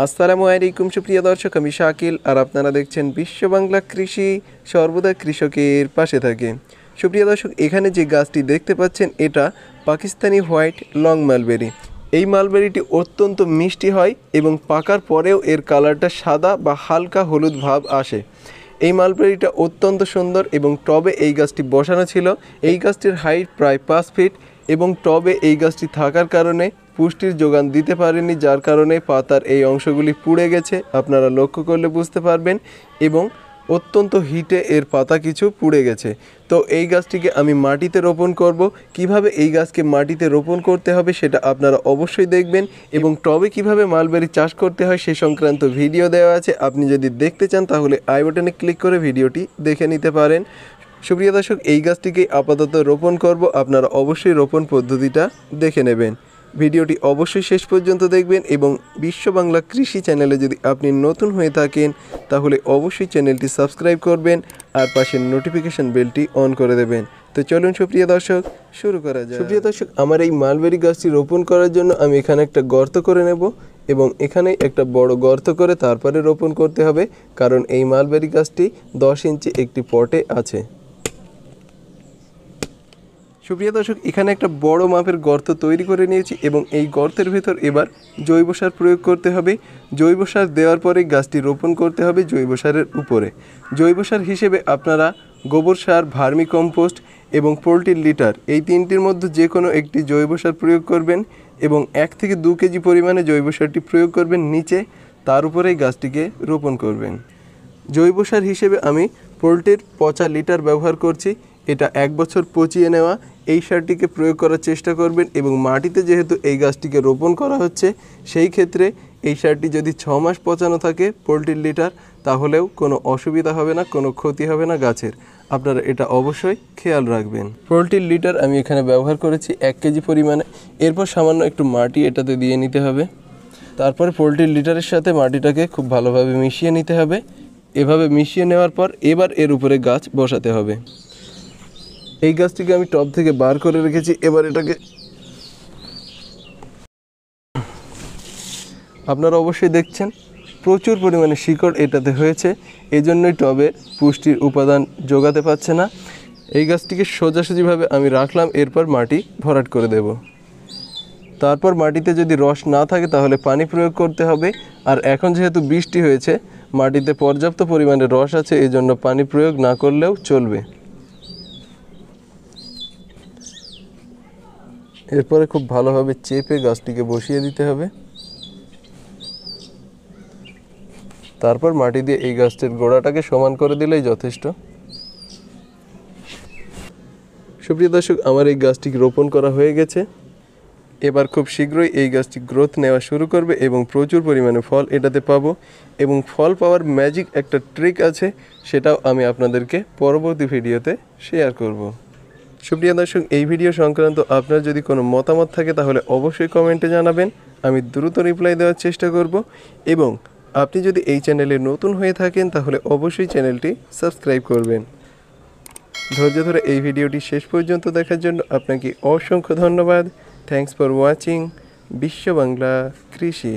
আসসালামু আলাইকুম সুপ্রিয় দর্শক, আমি শাকিল আর আপনারা দেখছেন বিশ্ব বাংলা কৃষি, সর্বদা কৃষকের পাশে থাকে। সুপ্রিয় দর্শক, এখানে যে গাছটি দেখতে পাচ্ছেন এটা পাকিস্তানি হোয়াইট লং মালবেরি। এই মালবেরিটি অত্যন্ত মিষ্টি হয় এবং পাকার পরেও এর কালারটা সাদা বা হালকা হলুদ ভাব আসে। এই মালবেরিটা অত্যন্ত সুন্দর এবং টবে এই গাছটি বসানো ছিল। এই গাছটির হাইট প্রায় 5 ফিট এবং টবে এই গাছটি থাকার কারণে পুষ্টির যোগান দিতে পারেনি, যার কারণে পাতার এই অংশগুলি পুড়ে গেছে, আপনারা লক্ষ্য করলে বুঝতে পারবেন। এবং অত্যন্ত হিটে এর পাতা কিছু পুড়ে গেছে। তো এই গাছটিকে আমি মাটিতে রোপণ করব। কিভাবে এই গাছকে মাটিতে রোপণ করতে হবে সেটা আপনারা অবশ্যই দেখবেন এবং টবে কিভাবে মালবেরি চাষ করতে হয় সে সংক্রান্ত ভিডিও দেওয়া আছে। আপনি যদি দেখতে চান তাহলে আই বাটনে ক্লিক করে ভিডিওটি দেখে নিতে পারেন। সুপ্রিয় দর্শক, এই গাছটিকে আপাতত রোপণ করব, আপনারা অবশ্যই রোপণ পদ্ধতিটা দেখে নেবেন। ভিডিওটি অবশ্যই শেষ পর্যন্ত দেখবেন এবং বিশ্ব বাংলা কৃষি চ্যানেলে যদি আপনি নতুন হয়ে থাকেন তাহলে অবশ্যই চ্যানেলটি সাবস্ক্রাইব করবেন আর পাশের নোটিফিকেশন বেলটি অন করে দেবেন। তো চলুন সুপ্রিয় দর্শক, শুরু করা যায়। সুপ্রিয় দর্শক, আমার এই মালবেরি গাছটি রোপণ করার জন্য আমি এখানে একটা গর্ত করে নেব এবং এখানে একটা বড় গর্ত করে তারপরে রোপণ করতে হবে, কারণ এই মালবেরি গাছটি 10 ইঞ্চি একটি পটে আছে। সুপ্রিয় দর্শক, এখানে একটা বড় মাপের গর্ত তৈরি করে নিয়েছি এবং এই গর্তের ভেতর এবার জৈব সার প্রয়োগ করতে হবে। জৈব সার দেওয়ার পরে গাছটি রোপণ করতে হবে জৈব সারের উপরে। জৈব সার হিসেবে আপনারা গোবর সার, ভার্মি কম্পোস্ট এবং পোলট্রির লিটার, এই তিনটির মধ্যে যে কোনো একটি জৈব সার প্রয়োগ করবেন এবং 1 থেকে 2 কেজি পরিমাণে জৈব সারটি প্রয়োগ করবেন নিচে, তার উপরেই গাছটিকে রোপণ করবেন। জৈব সার হিসেবে আমি পোলট্রির পচা লিটার ব্যবহার করছি। এটা 1 বছর পচিয়ে নেওয়া এই সারটিকে প্রয়োগ করার চেষ্টা করবেন এবং মাটিতে যেহেতু এই গাছটিকে রোপণ করা হচ্ছে সেই ক্ষেত্রে এই সারটি যদি 6 মাস পচানো থাকে পোলট্রির লিটার, তাহলেও কোনো অসুবিধা হবে না, কোনো ক্ষতি হবে না গাছের। আপনারা এটা অবশ্যই খেয়াল রাখবেন। পোলট্রির লিটার আমি এখানে ব্যবহার করেছি 1 কেজি পরিমাণে। এরপর সামান্য একটু মাটি এটাতে দিয়ে নিতে হবে। তারপরে পোলট্রির লিটারের সাথে মাটিটাকে খুব ভালোভাবে মিশিয়ে নিতে হবে। এভাবে মিশিয়ে নেওয়ার পর এবার এর উপরে গাছ বসাতে হবে। এই গাছটিকে আমি টব থেকে বার করে রেখেছি। এবার এটাকে আপনারা অবশ্যই দেখছেন প্রচুর পরিমাণে শিকড় এটাতে হয়েছে, এজন্যই টবে পুষ্টির উপাদান যোগাতে পারছে না। এই গাছটিকে সোজাসুজিভাবে আমি রাখলাম, এরপর মাটি ভরাট করে দেব। তারপর মাটিতে যদি রস না থাকে তাহলে পানি প্রয়োগ করতে হবে। আর এখন যেহেতু বৃষ্টি হয়েছে, মাটিতে পর্যাপ্ত পরিমাণে রস আছে, এজন্য পানি প্রয়োগ না করলেও চলবে। এরপরে খুব ভালোভাবে চেপে গাছটিকে বসিয়ে দিতে হবে। তারপর মাটি দিয়ে এই গাছটির গোড়াটাকে সমান করে দিলেই যথেষ্ট। সুপ্রিয় দর্শক, আমার এই গাছটি রোপণ করা হয়ে গেছে। এবার খুব শীঘ্রই এই গাছটি গ্রোথ নেওয়া শুরু করবে এবং প্রচুর পরিমাণে ফল এটাতে পাবো। এবং ফল পাওয়ার ম্যাজিক একটা ট্রিক আছে, সেটাও আমি আপনাদেরকে পরবর্তী ভিডিওতে শেয়ার করব। সুপ্রিয় দর্শক, এই ভিডিও সংক্রান্ত আপনার যদি কোনো মতামত থাকে তাহলে অবশ্যই কমেন্টে জানাবেন, আমি দ্রুত রিপ্লাই দেওয়ার চেষ্টা করব। এবং আপনি যদি এই চ্যানেলে নতুন হয়ে থাকেন তাহলে অবশ্যই চ্যানেলটি সাবস্ক্রাইব করবেন। ধৈর্য ধরে এই ভিডিওটি শেষ পর্যন্ত দেখার জন্য আপনাকে অসংখ্য ধন্যবাদ। থ্যাঙ্কস ফর ওয়াচিং বিশ্ব বাংলা কৃষি।